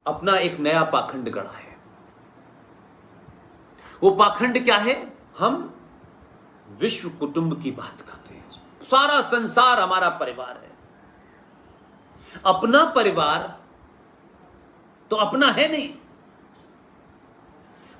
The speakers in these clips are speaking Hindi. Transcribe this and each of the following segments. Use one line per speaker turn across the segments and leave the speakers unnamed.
अपना एक नया पाखंड गढ़ा है। वो पाखंड क्या है? हम विश्व कुटुंब की बात करते हैं। सारा संसार हमारा परिवार है। अपना परिवार तो अपना है नहीं।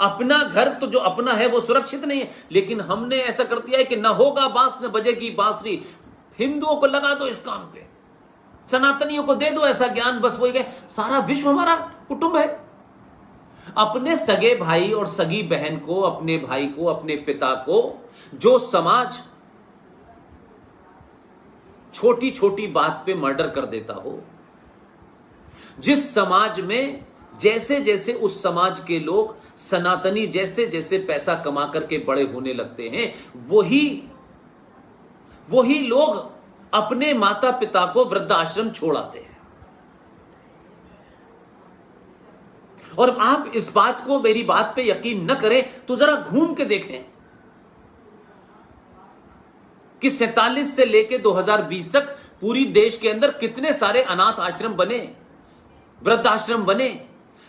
अपना घर तो जो अपना है वो सुरक्षित नहीं है। लेकिन हमने ऐसा कर दिया है कि न होगा बांस न बजेगी बांसुरी। हिंदुओं को लगा दो इस काम पे, सनातनियों को दे दो ऐसा ज्ञान, बस वही गए, सारा विश्व हमारा कुटुंब है। अपने सगे भाई और सगी बहन को, अपने भाई को, अपने पिता को जो समाज छोटी छोटी बात पे मर्डर कर देता हो, जिस समाज में जैसे जैसे उस समाज के लोग सनातनी जैसे जैसे पैसा कमा करके बड़े होने लगते हैं, वही लोग अपने माता पिता को वृद्धाश्रम छोड़ आते हैं। और आप इस बात को, मेरी बात पे यकीन न करें तो जरा घूम के देखें कि 47 से लेके 2020 तक पूरी देश के अंदर कितने सारे अनाथ आश्रम बने, वृद्धाश्रम बने।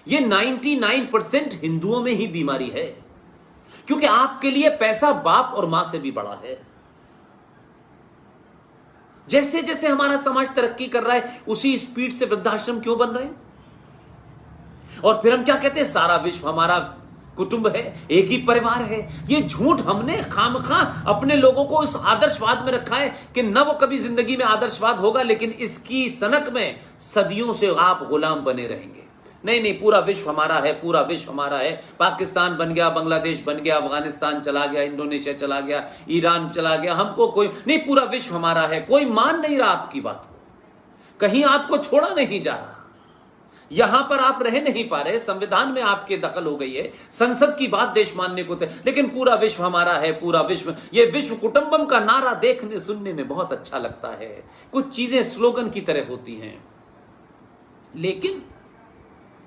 ये 99% हिंदुओं में ही बीमारी है, क्योंकि आपके लिए पैसा बाप और मां से भी बड़ा है। जैसे जैसे हमारा समाज तरक्की कर रहा है उसी स्पीड से वृद्धाश्रम क्यों बन रहे हैं? और फिर हम क्या कहते हैं? सारा विश्व हमारा कुटुंब है, एक ही परिवार है। ये झूठ हमने खामखा अपने लोगों को इस आदर्शवाद में रखा है कि न वो कभी जिंदगी में आदर्शवाद होगा, लेकिन इसकी सनक में सदियों से आप गुलाम बने रहेंगे। नहीं नहीं, पूरा विश्व हमारा है, पूरा विश्व हमारा है। पाकिस्तान बन गया, बांग्लादेश बन गया, अफगानिस्तान चला गया, इंडोनेशिया चला गया, ईरान चला गया, हमको कोई नहीं, पूरा विश्व हमारा है। कोई मान नहीं रहा आपकी बात को, कहीं आपको छोड़ा नहीं जा रहा, यहां पर आप रह नहीं पा रहे, संविधान में आपके दखल हो गई है, संसद की बात देश मानने को थे, लेकिन पूरा विश्व हमारा है, पूरा विश्व। ये विश्व कुटुंबम का नारा देखने सुनने में बहुत अच्छा लगता है, कुछ चीजें स्लोगन की तरह होती हैं, लेकिन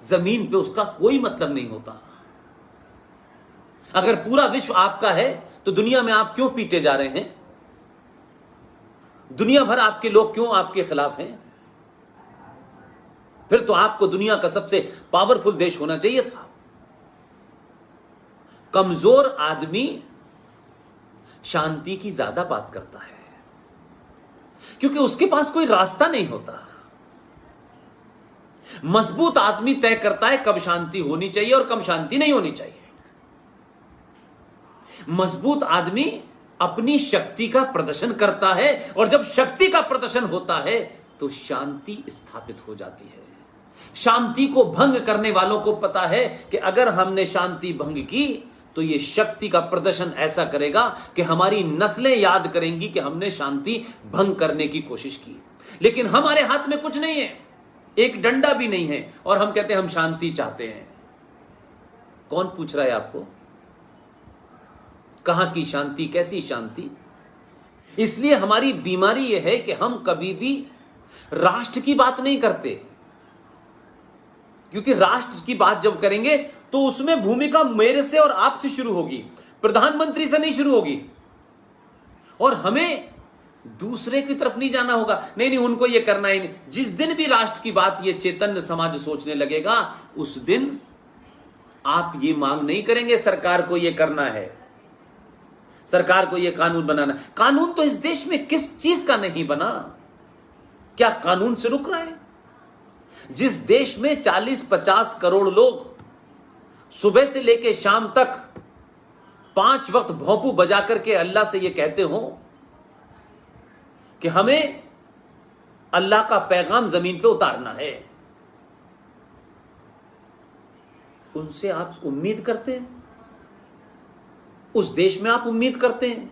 जमीन पे उसका कोई मतलब नहीं होता। अगर पूरा विश्व आपका है तो दुनिया में आप क्यों पीटे जा रहे हैं? दुनिया भर आपके लोग क्यों आपके खिलाफ हैं? फिर तो आपको दुनिया का सबसे पावरफुल देश होना चाहिए था। कमजोर आदमी शांति की ज्यादा बात करता है, क्योंकि उसके पास कोई रास्ता नहीं होता। मजबूत आदमी तय करता है कब शांति होनी चाहिए और कब शांति नहीं होनी चाहिए। मजबूत आदमी अपनी शक्ति का प्रदर्शन करता है, और जब शक्ति का प्रदर्शन होता है तो शांति स्थापित हो जाती है। शांति को भंग करने वालों को पता है कि अगर हमने शांति भंग की तो यह शक्ति का प्रदर्शन ऐसा करेगा कि हमारी नस्लें याद करेंगी कि हमने शांति भंग करने की कोशिश की। लेकिन हमारे हाथ में कुछ नहीं है, एक डंडा भी नहीं है, और हम कहते हैं हम शांति चाहते हैं। कौन पूछ रहा है आपको? कहां की शांति, कैसी शांति? इसलिए हमारी बीमारी यह है कि हम कभी भी राष्ट्र की बात नहीं करते, क्योंकि राष्ट्र की बात जब करेंगे तो उसमें भूमिका मेरे से और आपसे शुरू होगी, प्रधानमंत्री से नहीं शुरू होगी। और हमें दूसरे की तरफ नहीं जाना होगा, नहीं नहीं उनको ये करना ही नहीं। जिस दिन भी राष्ट्र की बात ये चैतन्य समाज सोचने लगेगा, उस दिन आप ये मांग नहीं करेंगे सरकार को ये करना है, सरकार को ये कानून बनाना। कानून तो इस देश में किस चीज का नहीं बना? क्या कानून से रुक रहा है? जिस देश में 40-50 करोड़ लोग सुबह से लेकर शाम तक 5 वक्त भोंपू बजा करके अल्लाह से ये कहते हो कि हमें अल्लाह का पैगाम जमीन पे उतारना है, उनसे आप उम्मीद करते हैं? उस देश में आप उम्मीद करते हैं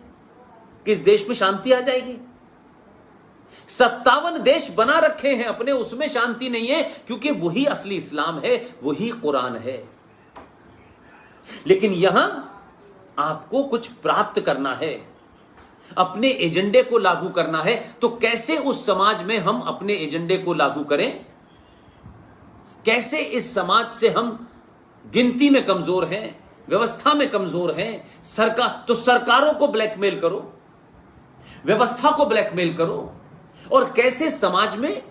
कि इस देश में शांति आ जाएगी? 57 देश बना रखे हैं अपने, उसमें शांति नहीं है, क्योंकि वही असली इस्लाम है, वही कुरान है। लेकिन यहां आपको कुछ प्राप्त करना है, अपने एजेंडे को लागू करना है। तो कैसे उस समाज में हम अपने एजेंडे को लागू करें? कैसे इस समाज से हम गिनती में कमजोर हैं, व्यवस्था में कमजोर हैं? सरकारों को ब्लैकमेल करो, व्यवस्था को ब्लैकमेल करो, और कैसे समाज में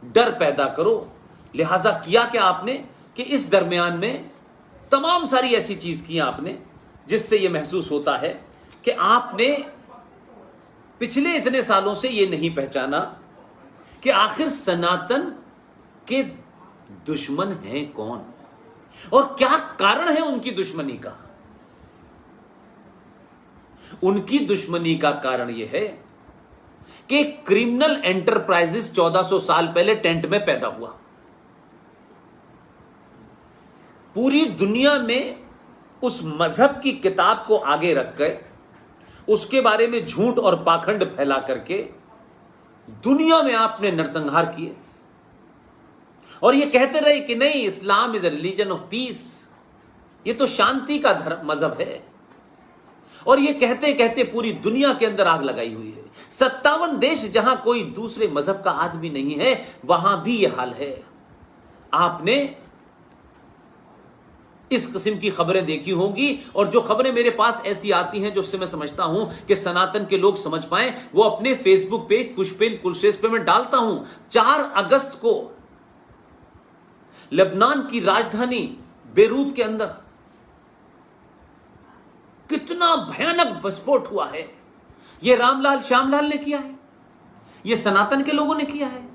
डर पैदा करो। लिहाजा किया क्या आपने? कि इस दरमियान में तमाम सारी ऐसी चीज की आपने जिससे यह महसूस होता है कि आपने पिछले इतने सालों से यह नहीं पहचाना कि आखिर सनातन के दुश्मन हैं कौन और क्या कारण है उनकी दुश्मनी का। उनकी दुश्मनी का कारण यह है कि क्रिमिनल एंटरप्राइजेस 1400 साल पहले टेंट में पैदा हुआ। पूरी दुनिया में उस मजहब की किताब को आगे रखकर उसके बारे में झूठ और पाखंड फैला करके दुनिया में आपने नरसंहार किए और ये कहते रहे कि नहीं, Islam is a religion of peace, ये तो शांति का धर्म मजहब है। और ये कहते कहते पूरी दुनिया के अंदर आग लगाई हुई है। 57 देश जहां कोई दूसरे मजहब का आदमी नहीं है वहां भी यह हाल है। आपने इस किस्म की खबरें देखी होंगी और जो खबरें मेरे पास ऐसी आती हैं जिससे मैं समझता हूं कि सनातन के लोग समझ पाएं, वो अपने फेसबुक पेज पुष्पेंद्र कुलश्रेष्ठ पे मैं डालता हूं। 4 अगस्त को लेबनान की राजधानी बेरूत के अंदर कितना भयानक विस्फोट हुआ है। यह रामलाल श्यामलाल ने किया है, यह सनातन के लोगों ने किया है,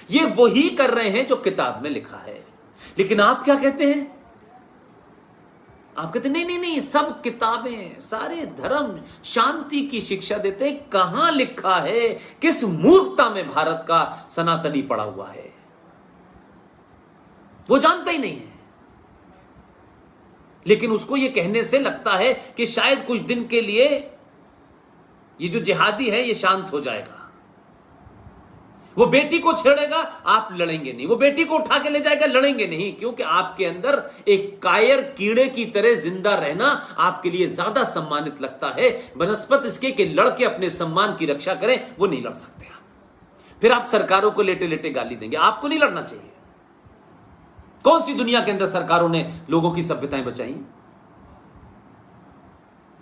ये वही कर रहे हैं जो किताब में लिखा है। लेकिन आप क्या कहते हैं? आप कहते नहीं नहीं नहीं, सब किताबें सारे धर्म शांति की शिक्षा देते हैं। कहां लिखा है? किस मूर्खता में भारत का सनातनी पड़ा हुआ है, वो जानता ही नहीं है। लेकिन उसको ये कहने से लगता है कि शायद कुछ दिन के लिए ये जो जिहादी है ये शांत हो जाएगा। वो बेटी को छेड़ेगा, आप लड़ेंगे नहीं। वो बेटी को उठा के ले जाएगा, लड़ेंगे नहीं, क्योंकि आपके अंदर एक कायर कीड़े की तरह जिंदा रहना आपके लिए ज्यादा सम्मानित लगता है बनस्पत इसके कि लड़के अपने सम्मान की रक्षा करें। वो नहीं लड़ सकते आप। फिर आप सरकारों को लेटे लेटे गाली देंगे। आपको नहीं लड़ना चाहिए। कौन सी दुनिया के अंदर सरकारों ने लोगों की सभ्यताएं बचाई?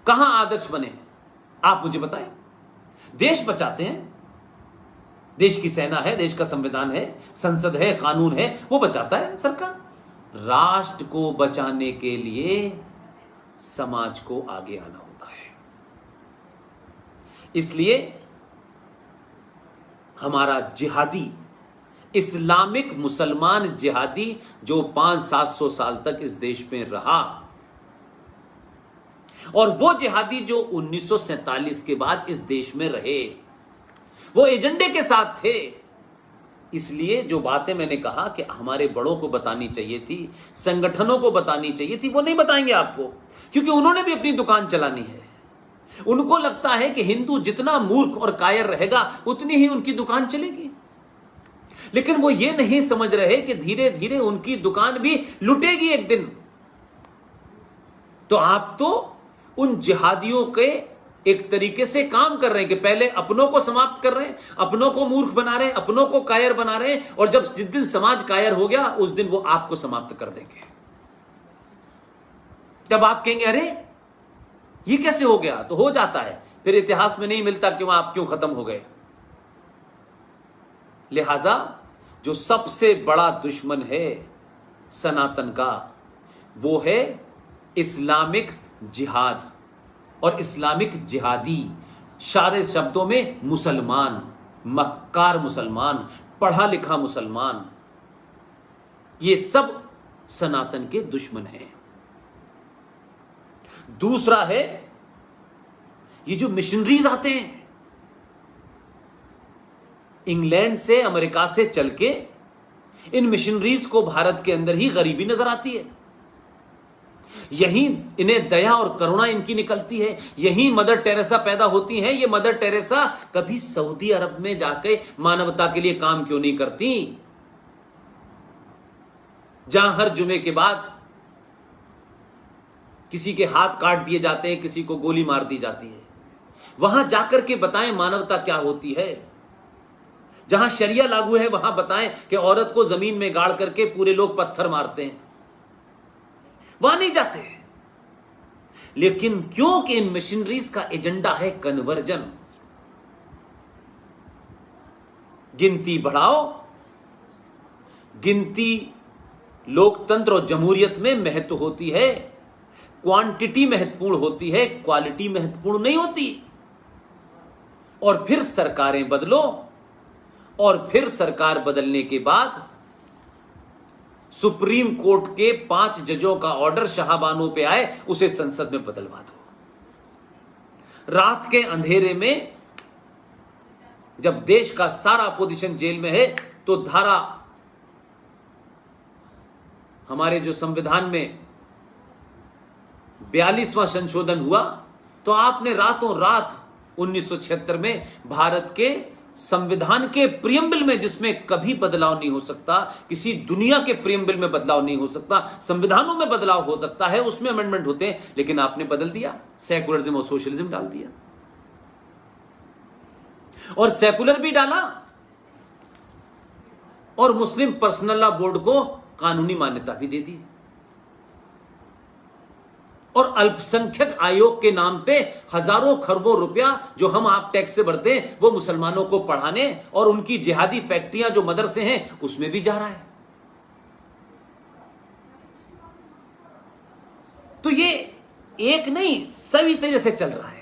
कहां आदर्श बने? आप मुझे बताएं। देश बचाते हैं, देश की सेना है, देश का संविधान है, संसद है, कानून है, वो बचाता है सरकार। राष्ट्र को बचाने के लिए समाज को आगे आना होता है। इसलिए हमारा जिहादी, इस्लामिक मुसलमान जिहादी जो 500-700 साल तक इस देश में रहा, और वो जिहादी जो 1947 के बाद इस देश में रहे, वो एजेंडे के साथ थे। इसलिए जो बातें मैंने कहा कि हमारे बड़ों को बतानी चाहिए थी, संगठनों को बतानी चाहिए थी, वो नहीं बताएंगे आपको, क्योंकि उन्होंने भी अपनी दुकान चलानी है। उनको लगता है कि हिंदू जितना मूर्ख और कायर रहेगा उतनी ही उनकी दुकान चलेगी। लेकिन वो ये नहीं समझ रहे कि धीरे धीरे उनकी दुकान भी लुटेगी एक दिन। तो आप तो उन जिहादियों के एक तरीके से काम कर रहे हैं कि पहले अपनों को समाप्त कर रहे हैं, अपनों को मूर्ख बना रहे हैं, अपनों को कायर बना रहे हैं, और जब जिस दिन समाज कायर हो गया उस दिन वो आपको समाप्त कर देंगे। तब आप कहेंगे अरे ये कैसे हो गया? तो हो जाता है, फिर इतिहास में नहीं मिलता कि वह आप क्यों खत्म हो गए। लिहाजा जो सबसे बड़ा दुश्मन है सनातन का, वो है इस्लामिक जिहाद और इस्लामिक जिहादी। सारे शब्दों में मुसलमान, मक्कार मुसलमान, पढ़ा लिखा मुसलमान, ये सब सनातन के दुश्मन हैं। दूसरा है ये जो मिशनरीज आते हैं इंग्लैंड से, अमेरिका से चल के, इन मिशनरीज को भारत के अंदर ही गरीबी नजर आती है। यहीं इन्हें दया और करुणा इनकी निकलती है, यहीं मदर टेरेसा पैदा होती हैं। ये मदर टेरेसा कभी सऊदी अरब में जाके मानवता के लिए काम क्यों नहीं करती, जहां हर जुमे के बाद किसी के हाथ काट दिए जाते हैं, किसी को गोली मार दी जाती है। वहां जाकर के बताएं मानवता क्या होती है। जहां शरिया लागू है वहां बताएं कि औरत को जमीन में गाड़ करके पूरे लोग पत्थर मारते हैं, वहां नहीं जाते। लेकिन क्योंकि इन मिशनरीज का एजेंडा है कन्वर्जन, गिनती बढ़ाओ, गिनती लोकतंत्र और जमहूरियत में महत्व होती है, क्वांटिटी महत्वपूर्ण होती है, क्वालिटी महत्वपूर्ण नहीं होती। और फिर सरकारें बदलो, और फिर सरकार बदलने के बाद सुप्रीम कोर्ट के 5 जजों का ऑर्डर शाहबानो पे आए, उसे संसद में बदलवा दो। रात के अंधेरे में जब देश का सारा अपोजिशन जेल में है, तो धारा हमारे जो संविधान में 42वां संशोधन हुआ, तो आपने रातों रात 1976 में भारत के संविधान के प्रियम्बल में, जिसमें कभी बदलाव नहीं हो सकता, किसी दुनिया के प्रियम्बल में बदलाव नहीं हो सकता, संविधानों में बदलाव हो सकता है, उसमें अमेंडमेंट होते हैं, लेकिन आपने बदल दिया, सेकुलरिज्म और सोशलिज्म डाल दिया। और सेकुलर भी डाला और मुस्लिम पर्सनल लॉ बोर्ड को कानूनी मान्यता भी दे दी, और अल्पसंख्यक आयोग के नाम पे हजारों खरबों रुपया जो हम आप टैक्स से भरते हैं, वो मुसलमानों को पढ़ाने और उनकी जिहादी फैक्ट्रियां जो मदरसे हैं उसमें भी जा रहा है। तो ये एक नहीं, सभी तरह से चल रहा है।